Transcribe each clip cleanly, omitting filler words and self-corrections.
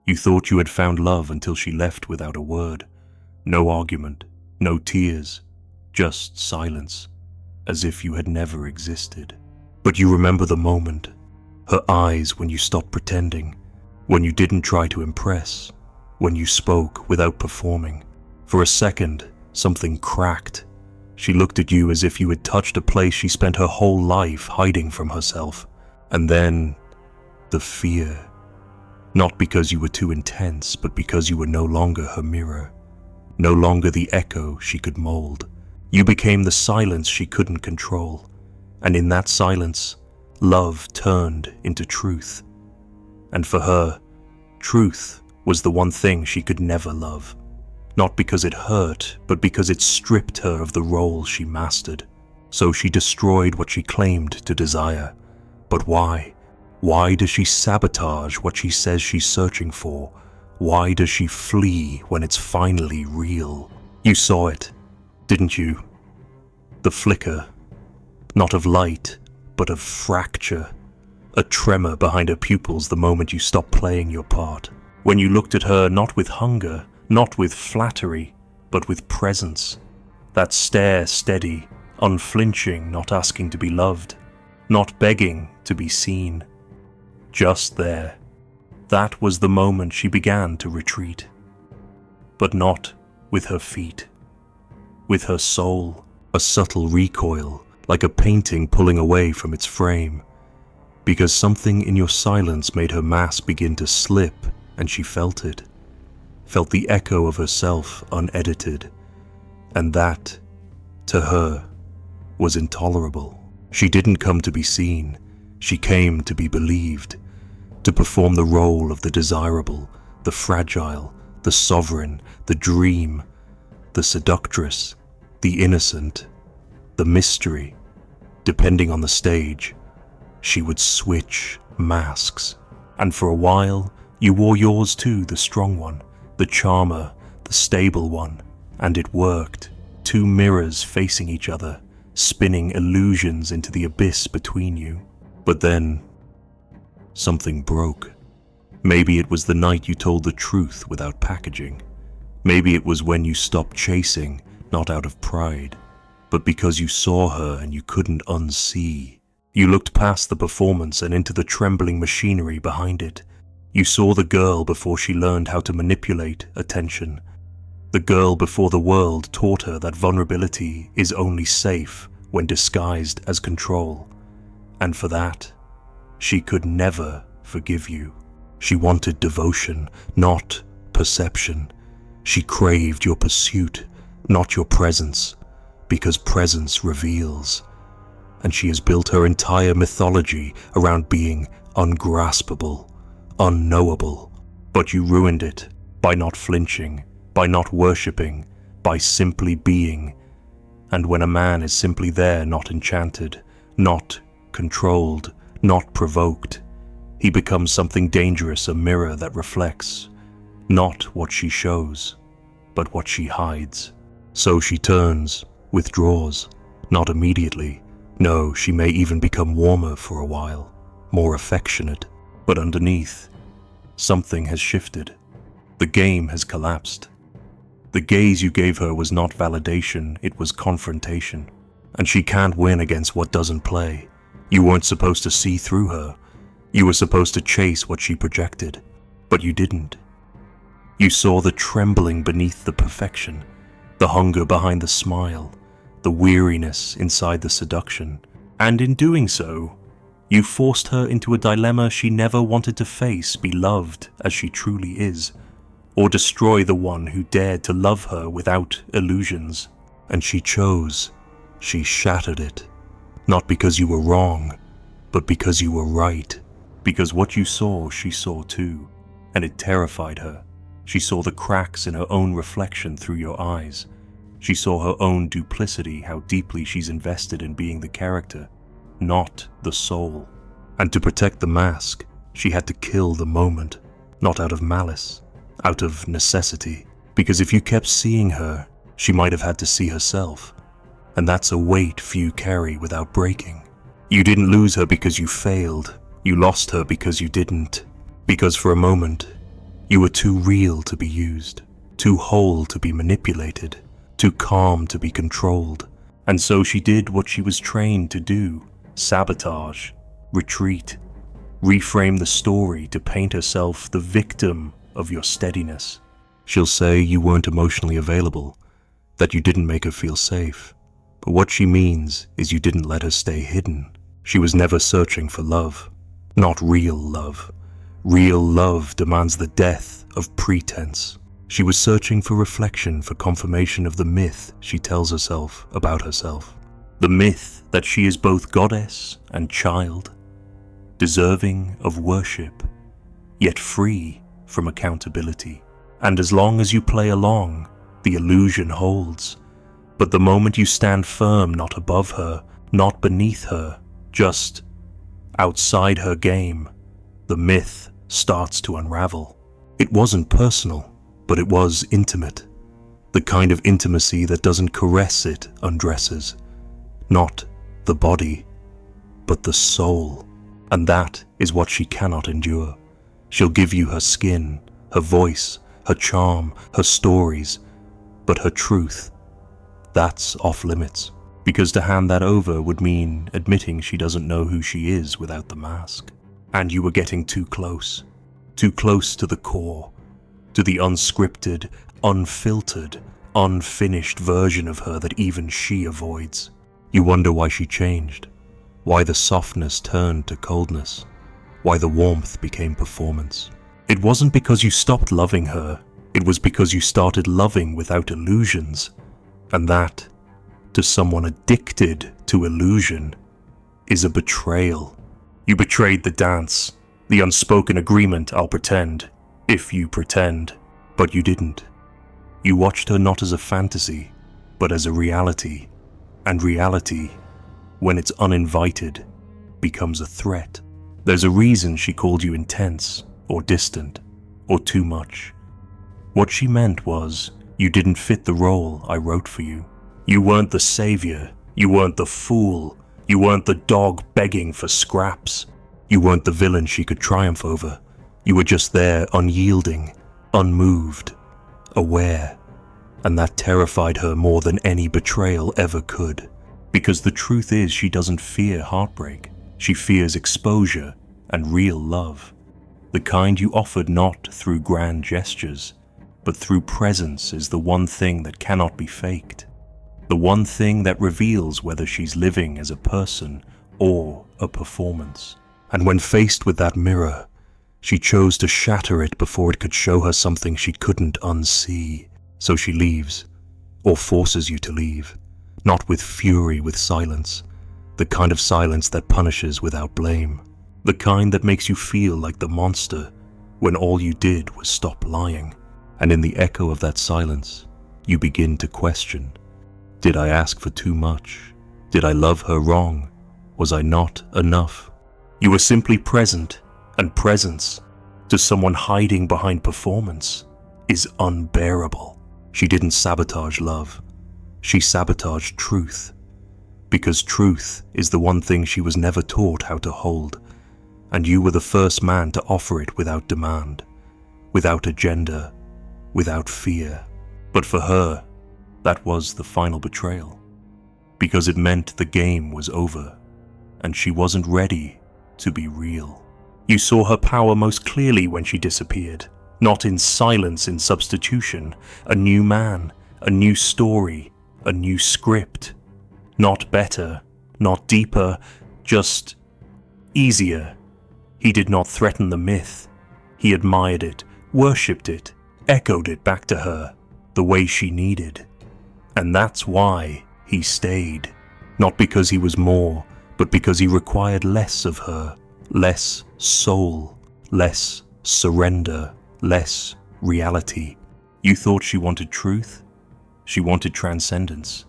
You thought you had found love until she left without a word. No argument, no tears, just silence, as if you had never existed. But you remember the moment, her eyes when you stopped pretending, when you didn't try to impress, when you spoke without performing. For a second, something cracked. She looked at you as if you had touched a place she spent her whole life hiding from herself. And then, the fear. Not because you were too intense, but because you were no longer her mirror. No longer the echo she could mold. You became the silence she couldn't control. And in that silence, love turned into truth. And for her, truth was the one thing she could never love. Not because it hurt, but because it stripped her of the role she mastered. So she destroyed what she claimed to desire. But why? Why does she sabotage what she says she's searching for? Why does she flee when it's finally real? You saw it, didn't you? The flicker, not of light, but of fracture. A tremor behind her pupils the moment you stopped playing your part. When you looked at her not with hunger, not with flattery, but with presence. That stare steady, unflinching, not asking to be loved, not begging to be seen. Just there. That was the moment she began to retreat. But not with her feet. With her soul, a subtle recoil, like a painting pulling away from its frame. Because something in your silence made her mask begin to slip, and she felt it. Felt the echo of herself unedited. And that, to her, was intolerable. She didn't come to be seen. She came to be believed. To perform the role of the desirable, the fragile, the sovereign, the dream, the seductress, the innocent, the mystery. Depending on the stage, she would switch masks. And for a while, you wore yours too, the strong one, the charmer, the stable one. And it worked. Two mirrors facing each other, spinning illusions into the abyss between you. But then, something broke. Maybe it was the night you told the truth without packaging. Maybe it was when you stopped chasing, not out of pride, but because you saw her and you couldn't unsee. You looked past the performance and into the trembling machinery behind it. You saw the girl before she learned how to manipulate attention. The girl before the world taught her that vulnerability is only safe when disguised as control. And for that, she could never forgive you. She wanted devotion, not perception. She craved your pursuit, not your presence, because presence reveals. And she has built her entire mythology around being ungraspable, unknowable. But you ruined it by not flinching, by not worshipping, by simply being. And when a man is simply there, not enchanted, not controlled, not provoked, he becomes something dangerous, a mirror that reflects, not what she shows, but what she hides. So she turns, withdraws, not immediately. No, she may even become warmer for a while, more affectionate. But underneath, something has shifted. The game has collapsed. The gaze you gave her was not validation, it was confrontation. And she can't win against what doesn't play. You weren't supposed to see through her. You were supposed to chase what she projected, but you didn't. You saw the trembling beneath the perfection, the hunger behind the smile, the weariness inside the seduction. And in doing so, you forced her into a dilemma she never wanted to face: be loved as she truly is, or destroy the one who dared to love her without illusions. And she chose. She shattered it. Not because you were wrong, but because you were right. Because what you saw, she saw too, and it terrified her. She saw the cracks in her own reflection through your eyes. She saw her own duplicity, how deeply she's invested in being the character, not the soul. And to protect the mask, she had to kill the moment, not out of malice, out of necessity. Because if you kept seeing her, she might have had to see herself. And that's a weight few carry without breaking. You didn't lose her because you failed. You lost her because you didn't. Because for a moment, You were too real to be used, too whole to be manipulated, too calm to be controlled. And so she did what she was trained to do: sabotage, retreat, reframe the story to paint herself the victim of your steadiness. She'll say you weren't emotionally available, that you didn't make her feel safe. But what she means is you didn't let her stay hidden. She was never searching for love, not real love. Real love demands the death of pretense. She was searching for reflection, for confirmation of the myth she tells herself about herself. The myth that she is both goddess and child, deserving of worship, yet free from accountability. And as long as you play along, the illusion holds. But the moment you stand firm, not above her, not beneath her, just outside her game, the myth starts to unravel. It wasn't personal, but it was intimate. The kind of intimacy that doesn't caress, it undresses. Not the body, but the soul. And that is what she cannot endure. She'll give you her skin, her voice, her charm, her stories, but her truth, that's off limits. Because to hand that over would mean admitting she doesn't know who she is without the mask. And you were getting too close to the core, to the unscripted, unfiltered, unfinished version of her that even she avoids. You wonder why she changed, why the softness turned to coldness, why the warmth became performance. It wasn't because you stopped loving her, it was because you started loving without illusions. And that, to someone addicted to illusion, is a betrayal. You betrayed the dance, the unspoken agreement, I'll pretend, if you pretend. But you didn't. You watched her not as a fantasy, but as a reality. And reality, when it's uninvited, becomes a threat. There's a reason she called you intense, or distant, or too much. What she meant was, you didn't fit the role I wrote for you. You weren't the savior, you weren't the fool, you weren't the dog begging for scraps. You weren't the villain she could triumph over. You were just there, unyielding, unmoved, aware. And that terrified her more than any betrayal ever could. Because the truth is, she doesn't fear heartbreak. She fears exposure and real love. The kind you offered not through grand gestures, but through presence is the one thing that cannot be faked. The one thing that reveals whether she's living as a person or a performance. And when faced with that mirror, she chose to shatter it before it could show her something she couldn't unsee. So she leaves, or forces you to leave, not with fury, with silence, the kind of silence that punishes without blame, the kind that makes you feel like the monster when all you did was stop lying. And in the echo of that silence, you begin to question. Did I ask for too much? Did I love her wrong? Was I not enough? You were simply present, and presence, to someone hiding behind performance, is unbearable. She didn't sabotage love. She sabotaged truth. Because truth is the one thing she was never taught how to hold, and you were the first man to offer it without demand, without agenda, without fear. But for her, that was the final betrayal, because it meant the game was over, and she wasn't ready to be real. You saw her power most clearly when she disappeared, not in silence, in substitution, a new man, a new story, a new script. Not better, not deeper, just easier. He did not threaten the myth. He admired it, worshipped it, echoed it back to her, the way she needed. And that's why he stayed. Not because he was more, but because he required less of her, less soul, less surrender, less reality. You thought she wanted truth? She wanted transcendence.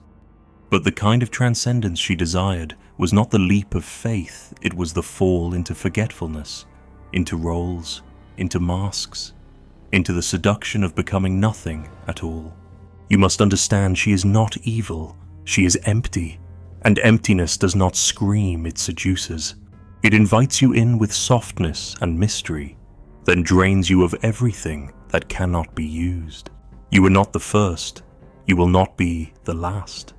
But the kind of transcendence she desired was not the leap of faith, it was the fall into forgetfulness, into roles, into masks, into the seduction of becoming nothing at all. You must understand she is not evil, she is empty, and emptiness does not scream, it seduces. It invites you in with softness and mystery, then drains you of everything that cannot be used. You are not the first, you will not be the last.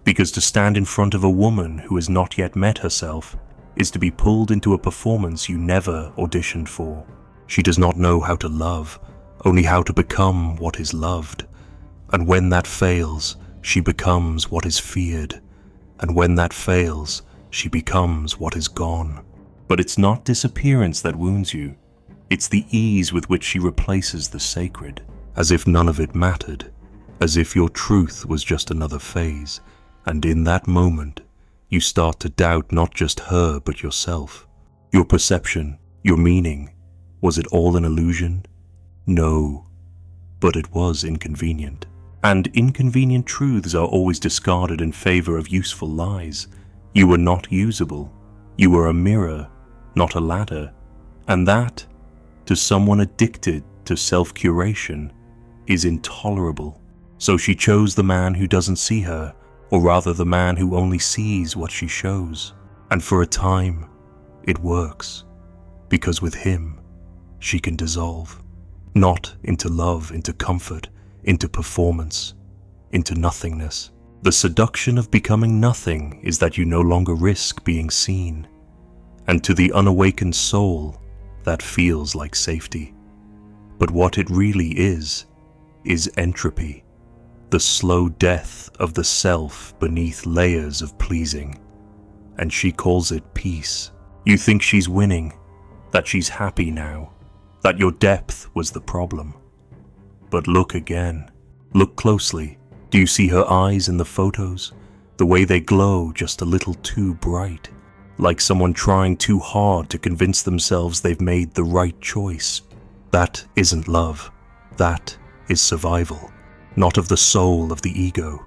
Because to stand in front of a woman who has not yet met herself is to be pulled into a performance you never auditioned for. She does not know how to love, only how to become what is loved. And when that fails, she becomes what is feared. And when that fails, she becomes what is gone. But it's not disappearance that wounds you. It's the ease with which she replaces the sacred, as if none of it mattered, as if your truth was just another phase. And in that moment, you start to doubt not just her but yourself. Your perception, your meaning, was it all an illusion? No, but it was inconvenient. And inconvenient truths are always discarded in favor of useful lies. You were not usable. You were a mirror, not a ladder. And that, to someone addicted to self-curation, is intolerable. So she chose the man who doesn't see her, or rather the man who only sees what she shows. And for a time, it works, because with him, she can dissolve, not into love, into comfort, into performance, into nothingness. The seduction of becoming nothing is that you no longer risk being seen, and to the unawakened soul, that feels like safety. But what it really is entropy. The slow death of the self beneath layers of pleasing, and she calls it peace. You think she's winning, that she's happy now, that your depth was the problem. But look again, look closely. Do you see her eyes in the photos? The way they glow just a little too bright, like someone trying too hard to convince themselves they've made the right choice. That isn't love, that is survival. Not of the soul of the ego.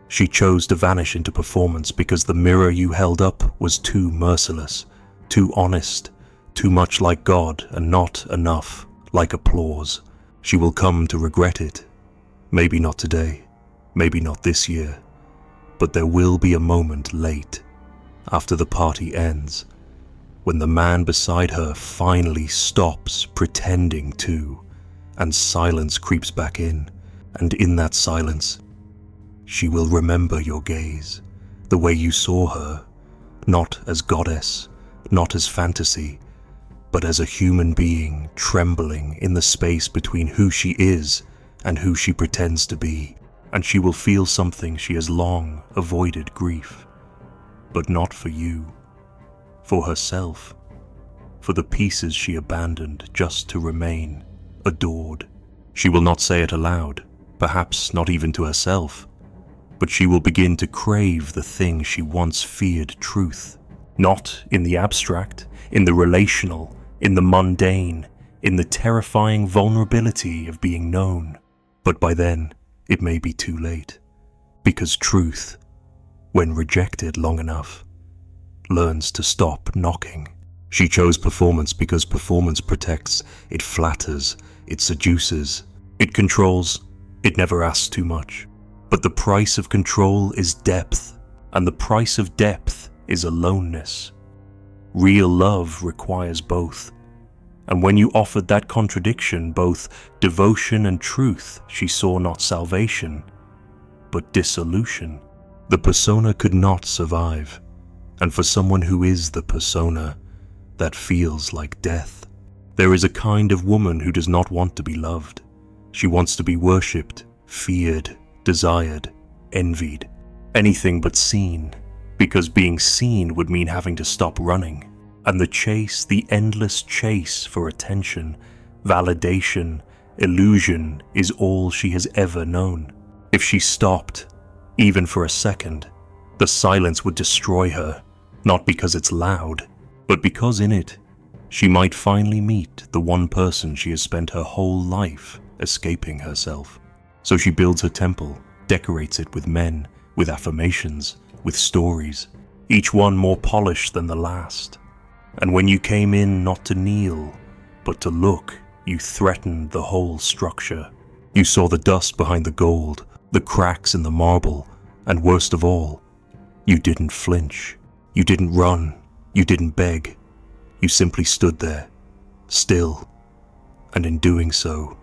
She chose to vanish into performance because the mirror you held up was too merciless, too honest, too much like God and not enough like applause. She will come to regret it. Maybe not today, maybe not this year, but there will be a moment late, after the party ends, when the man beside her finally stops pretending to, and silence creeps back in. And in that silence, she will remember your gaze, the way you saw her, not as goddess, not as fantasy, but as a human being trembling in the space between who she is and who she pretends to be. And she will feel something she has long avoided grief, but not for you, for herself, for the pieces she abandoned just to remain adored. She will not say it aloud, perhaps not even to herself, but she will begin to crave the thing she once feared truth, not in the abstract, in the relational, in the mundane, in the terrifying vulnerability of being known. But by then, it may be too late, because truth, when rejected long enough, learns to stop knocking. She chose performance because performance protects, it flatters, it seduces, it controls. It never asks too much. But the price of control is depth, and the price of depth is aloneness. Real love requires both. And when you offered that contradiction, both devotion and truth, she saw not salvation, but dissolution. The persona could not survive, and for someone who is the persona, that feels like death. There is a kind of woman who does not want to be loved. She wants to be worshipped, feared, desired, envied, anything but seen, because being seen would mean having to stop running. And the chase, the endless chase for attention, validation, illusion is all she has ever known. If she stopped, even for a second, the silence would destroy her, not because it's loud, but because in it, she might finally meet the one person she has spent her whole life escaping herself. So she builds her temple, decorates it with men, with affirmations, with stories, each one more polished than the last. And when you came in not to kneel, but to look, you threatened the whole structure. You saw the dust behind the gold, the cracks in the marble, and worst of all, you didn't flinch. You didn't run. You didn't beg. You simply stood there, still, and in doing so,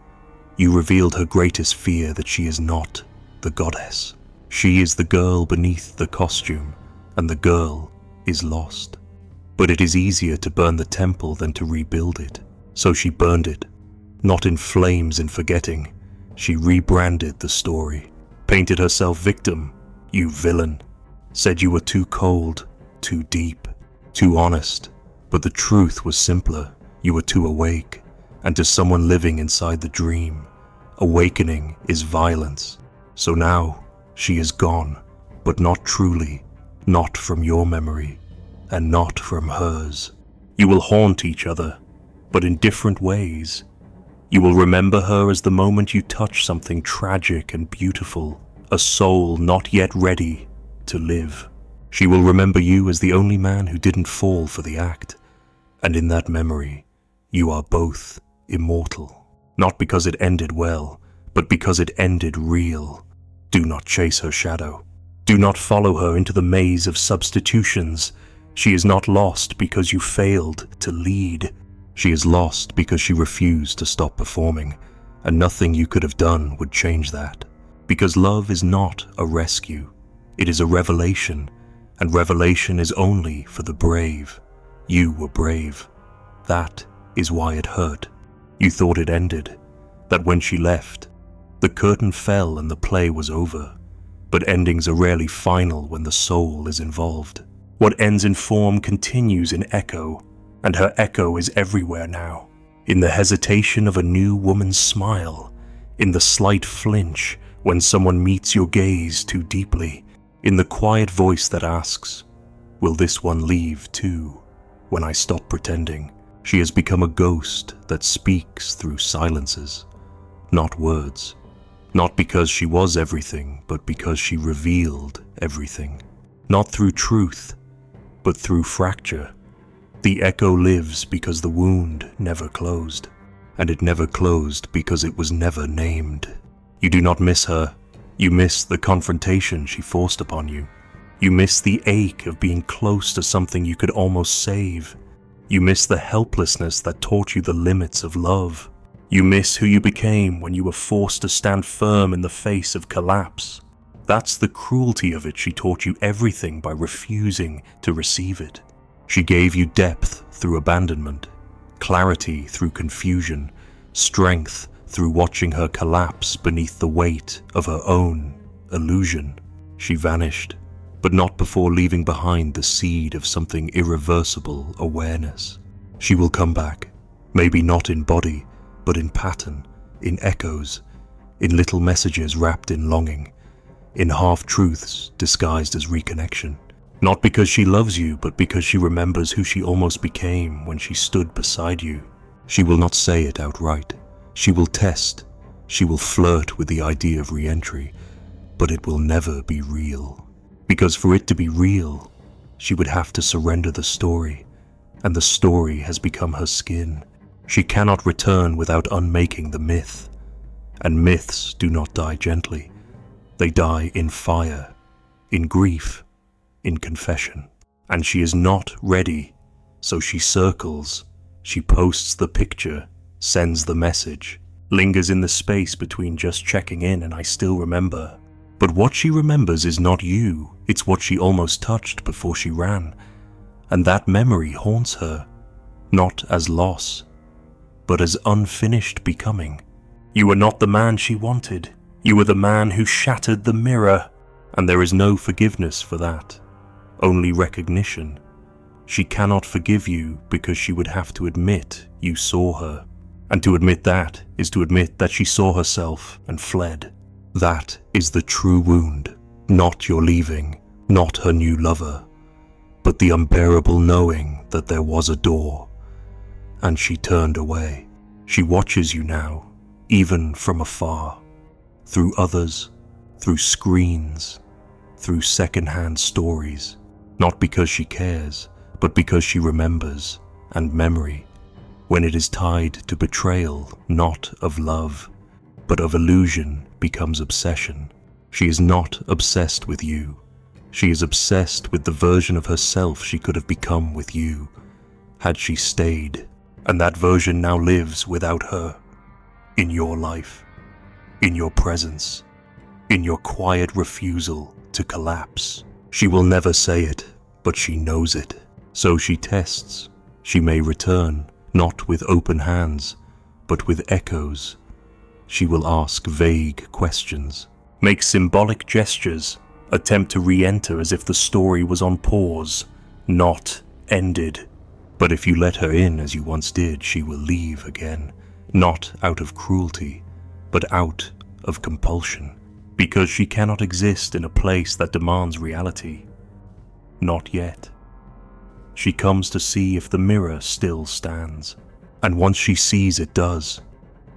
you revealed her greatest fear, that she is not the goddess. She is the girl beneath the costume, and the girl is lost. But it is easier to burn the temple than to rebuild it. So she burned it, not in flames in forgetting. She rebranded the story, painted herself victim, you villain. Said you were too cold, too deep, too honest. But the truth was simpler. You were too awake. And to someone living inside the dream, awakening is violence. So now, she is gone, but not truly, not from your memory, and not from hers. You will haunt each other, but in different ways. You will remember her as the moment you touch something tragic and beautiful, a soul not yet ready to live. She will remember you as the only man who didn't fall for the act, and in that memory, you are both immortal. Not because it ended well, but because it ended real. Do not chase her shadow. Do not follow her into the maze of substitutions. She is not lost because you failed to lead. She is lost because she refused to stop performing, and nothing you could have done would change that. Because love is not a rescue. It is a revelation, and revelation is only for the brave. You were brave. That is why it hurt. You thought it ended, that when she left, the curtain fell and the play was over. But endings are rarely final when the soul is involved. What ends in form continues in echo, and her echo is everywhere now. In the hesitation of a new woman's smile, in the slight flinch when someone meets your gaze too deeply, in the quiet voice that asks, will this one leave too? When I stop pretending, she has become a ghost that speaks through silences, not words. Not because she was everything, but because she revealed everything. Not through truth, but through fracture. The echo lives because the wound never closed, and it never closed because it was never named. You do not miss her. You miss the confrontation she forced upon you. You miss the ache of being close to something you could almost save. You miss the helplessness that taught you the limits of love. You miss who you became when you were forced to stand firm in the face of collapse. That's the cruelty of it. She taught you everything by refusing to receive it. She gave you depth through abandonment, clarity through confusion, strength through watching her collapse beneath the weight of her own illusion. She vanished, but not before leaving behind the seed of something irreversible awareness. She will come back, maybe not in body, but in pattern, in echoes, in little messages wrapped in longing, in half-truths disguised as reconnection. Not because she loves you, but because she remembers who she almost became when she stood beside you. She will not say it outright. She will test. She will flirt with the idea of re-entry, but it will never be real. Because for it to be real, she would have to surrender the story, and the story has become her skin. She cannot return without unmaking the myth, and myths do not die gently. They die in fire, in grief, in confession. And she is not ready, so she circles, she posts the picture, sends the message, lingers in the space between just checking in and I still remember. But what she remembers is not you, it's what she almost touched before she ran. And that memory haunts her, not as loss, but as unfinished becoming. You were not the man she wanted. You were the man who shattered the mirror, and there is no forgiveness for that, only recognition. She cannot forgive you because she would have to admit you saw her, and to admit that is to admit that she saw herself and fled. That is the true wound, not your leaving, not her new lover, but the unbearable knowing that there was a door, and she turned away. She watches you now, even from afar, through others, through screens, through second-hand stories, not because she cares, but because she remembers, and memory, when it is tied to betrayal, not of love, but of illusion, becomes obsession. She is not obsessed with you. She is obsessed with the version of herself she could have become with you, had she stayed. And that version now lives without her, in your life, in your presence, in your quiet refusal to collapse. She will never say it, but she knows it. So she tests. She may return, not with open hands, but with echoes. She will ask vague questions, make symbolic gestures, attempt to re-enter as if the story was on pause, not ended. But if you let her in as you once did, she will leave again, not out of cruelty, but out of compulsion, because she cannot exist in a place that demands reality. Not yet. She comes to see if the mirror still stands, and once she sees it does,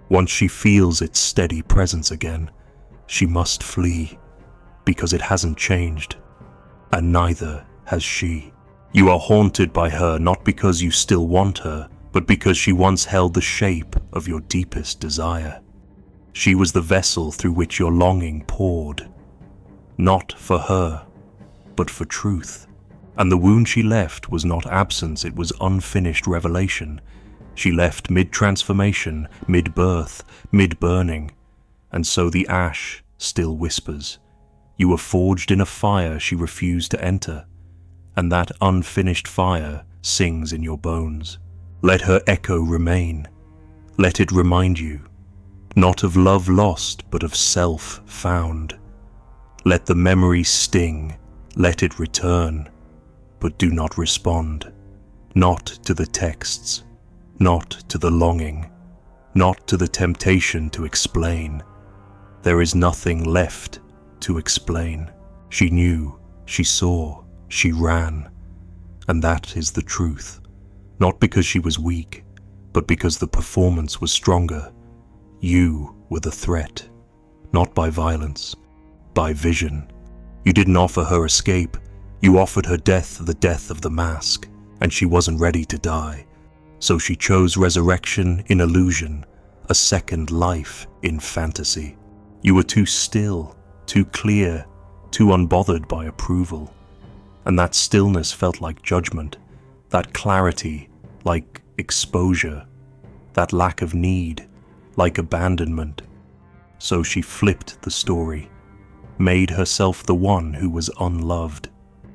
once she feels its steady presence again, she must flee, because it hasn't changed, and neither has she. You are haunted by her not because you still want her, but because she once held the shape of your deepest desire. She was the vessel through which your longing poured, not for her, but for truth. And the wound she left was not absence, it was unfinished revelation. She left mid-transformation, mid-birth, mid-burning, and so the ash still whispers. You were forged in a fire she refused to enter, and that unfinished fire sings in your bones. Let her echo remain. Let it remind you, not of love lost, but of self found. Let the memory sting, let it return, but do not respond. Not to the texts, not to the longing, not to the temptation to explain. There is nothing left to explain. She knew, she saw, she ran, and that is the truth. Not because she was weak, but because the performance was stronger. You were the threat, not by violence, by vision. You didn't offer her escape, you offered her death, the death of the mask, and she wasn't ready to die. So she chose resurrection in illusion, a second life in fantasy. You were too still, too clear, too unbothered by approval. And that stillness felt like judgment, that clarity like exposure, that lack of need like abandonment. So she flipped the story, made herself the one who was unloved,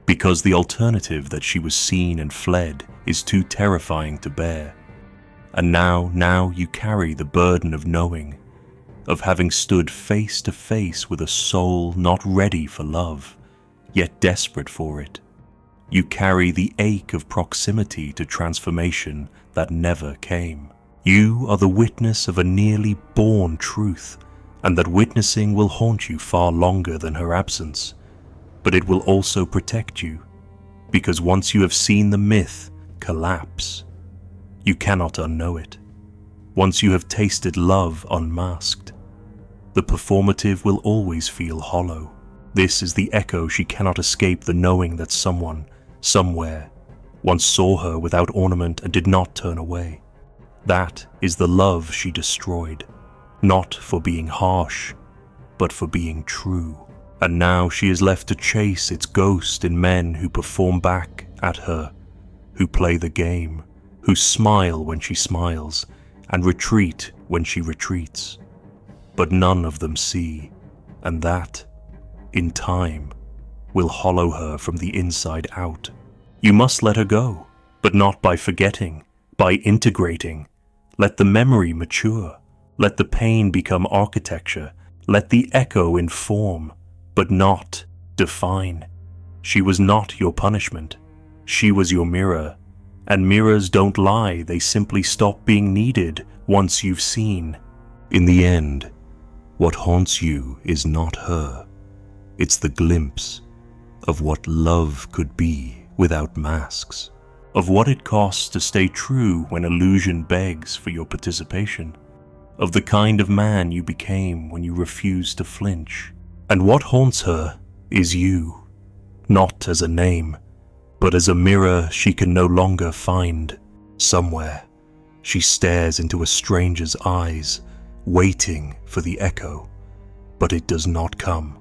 because the alternative that she was seen and fled is too terrifying to bear. And now you carry the burden of knowing, of having stood face to face with a soul not ready for love, yet desperate for it. You carry the ache of proximity to transformation that never came. You are the witness of a nearly born truth, and that witnessing will haunt you far longer than her absence. But it will also protect you, because once you have seen the myth collapse, you cannot unknow it. Once you have tasted love unmasked, the performative will always feel hollow. This is the echo she cannot escape, the knowing that someone, somewhere, once saw her without ornament and did not turn away. That is the love she destroyed, not for being harsh, but for being true. And now she is left to chase its ghost in men who perform back at her, who play the game, who smile when she smiles, and retreat when she retreats. But none of them see, and that, in time, will hollow her from the inside out. You must let her go, but not by forgetting, by integrating. Let the memory mature. Let the pain become architecture. Let the echo inform, but not define. She was not your punishment. She was your mirror. And mirrors don't lie, they simply stop being needed once you've seen. In the end, what haunts you is not her. It's the glimpse of what love could be without masks, of what it costs to stay true when illusion begs for your participation, of the kind of man you became when you refused to flinch. And what haunts her is you, not as a name, but as a mirror she can no longer find. Somewhere, she stares into a stranger's eyes, waiting for the echo, but it does not come.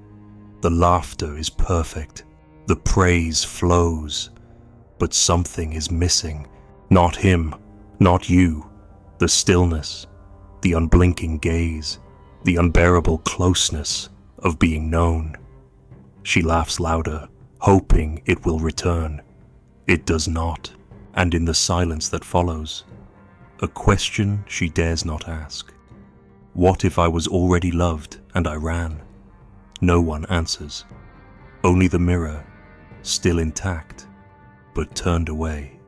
The laughter is perfect, the praise flows, but something is missing. Not him, Not you, the stillness, the unblinking gaze, the unbearable closeness of being known. She laughs louder, hoping it will return. It does not, and in the silence that follows, a question she dares not ask. What if I was already loved and I ran? No one answers. Only the mirror, still intact, but turned away.